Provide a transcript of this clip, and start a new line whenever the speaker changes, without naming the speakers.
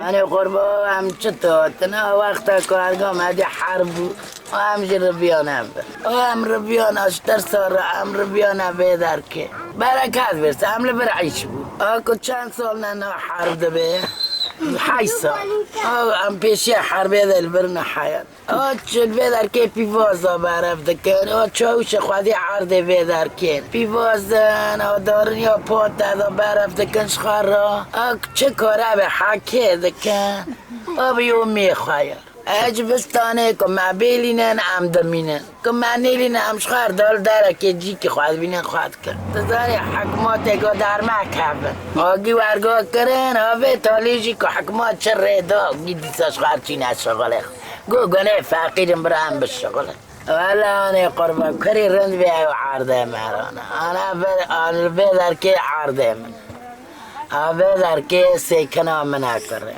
أنا قربا هم چطور تنا وقتا کارگاه مدی حرب و هم ربیانه و هم ربیانه اشتر سال هم ربیانه بیدار که برکت برسه هم لبرعیش بود آکو چند سال نه حرب ده به 8 سال هم پیشی حربه دل برن حیات چل بیدار که پیوازا برف دکن چاوش خودی عرده بیدار کن پیوازن دارن یا پات دادا برف دکن شخار را چه کاره به حکه دکن بیو میخوایر اجبستانه که معبیلینن هم دمینن که منیلین هم شخار دال داره که جی که خواهد بینن خواهد کرد تزاری حکمات اگه در مکبن آگی ورگاه کرن آوه تالیجی که حکمات چه ریدا گیدی ساشخار چی نشغله گو گنه فقیرم برام بشغله والا انا قربان کری رند بیای و عرضه مرانه انا بدر که عرضه من بدر که سیکنه من کرده